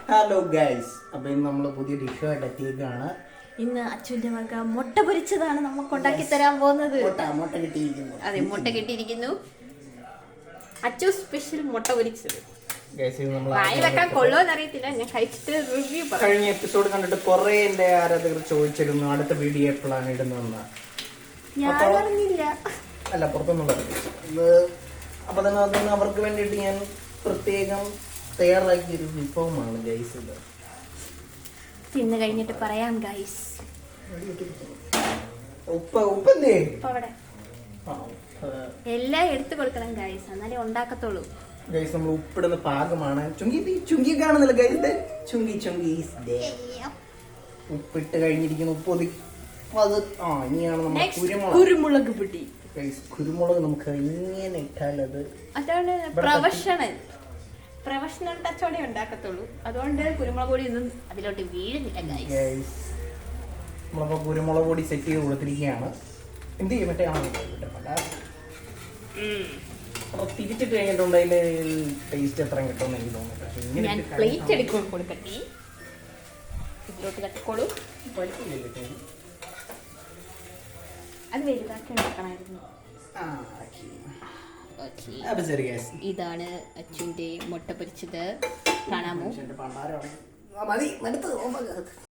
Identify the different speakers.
Speaker 1: Hello guys, അപ്പൊ ഇന്ന് നമ്മള് പുതിയ ഡിഷായിട്ട് എത്തിയേക്കാണ്.
Speaker 2: ഇന്ന് അച്ഛൻ്റെ മക മുട്ട പൊരിച്ചതാണ് നമുക്ക് ഉണ്ടാക്കി തരാൻ പോകുന്നത്.
Speaker 1: മുട്ട കിട്ടിയിരിക്കുന്നു.
Speaker 2: അതെ, മുട്ട കിട്ടിയിരിക്കുന്നു. അച്ചു സ്പെഷ്യൽ മുട്ട പൊരിച്ചത്. വായി വെക്കാൻ കൊള്ളുമെന്ന് അറിയത്തില്ല, ഞാൻ കഴിച്ചിട്ട് റിവ്യൂ പറയാം.
Speaker 1: കഴിഞ്ഞ എപ്പിസോഡ് കണ്ടിട്ട് കുറെ എന്റെ ആരാധകർ ചോദിച്ചിരുന്നു അടുത്ത വീഡിയോ എപ്പോഴാണ് ഇടുന്നതെന്ന്.
Speaker 2: ഞാൻ അറിഞ്ഞില്ല.
Speaker 1: അല്ല, പുറത്തൊന്നും പറഞ്ഞു. അപ്പൊ തന്നെ അതൊന്ന് അവർക്ക് വേണ്ടിയിട്ട് ഞാൻ പ്രത്യേകം തയ്യാറാക്കിയൊരു വിഭവമാണ് ഗൈസ്. ഇത്
Speaker 2: തിന്ന് കഴിഞ്ഞിട്ട് പറയാം ഗൈസ്.
Speaker 1: ഉപ്പല്ലേ
Speaker 2: അവിടെ എല്ലാം എടുത്തു കൊടുക്കണം ഗൈസ്, എന്നാലേ ഉണ്ടാക്കത്തുള്ളൂ.
Speaker 1: ഗൈസ്, നമ്മൾ ഉപ്പിടുന്ന പാകമാണ്. ചുങ്കി കാണുന്നില്ല ഗൈസ്, ചുങ്കി ഉപ്പിട്ട് കഴിഞ്ഞിരിക്കുന്നു. ഉപ്പ് അത് ഇനിയാണ് നമ്മൾ
Speaker 2: കുരുമുളക് പൊടി.
Speaker 1: കുരുമുളക് നമുക്ക് ഇങ്ങനെ ഇട്ടാൽ
Speaker 2: അതാണ് പ്രൊഫഷണൽ ടച്ചോടെ ഉണ്ടാക്കത്തുള്ളൂ. അതുകൊണ്ട് കുരുമുളക് പൊടി ഒന്നും അതിലോട്ട് വീഴുന്നില്ല ഗൈസ്.
Speaker 1: നമ്മളപ്പോ കുരുമുളക് പൊടി സെറ്റ് ചെയ്ത് കൊടുത്തിരിക്കുകയാണ്. എന്ത് ചെയ്യും മറ്റേ തിരിച്ചിട്ട് കഴിഞ്ഞിട്ടുണ്ട്. അതിന്റെ ടേസ്റ്റ് എത്ര കിട്ടുമെന്ന് എനിക്ക് തോന്നുന്നു.
Speaker 2: ഞാൻ പ്ലേറ്റ് എടുക്കാൻ കൊടുക്കട്ടെ, ഇതിലോട്ട് തട്ടിക്കോളൂ. അത് വലുതാക്കി ഉണ്ടാക്കണമായിരുന്നു. ഇതാണ് അച്ഛൻ്റെ മുട്ട പൊരിച്ചത്. കാണാമോ?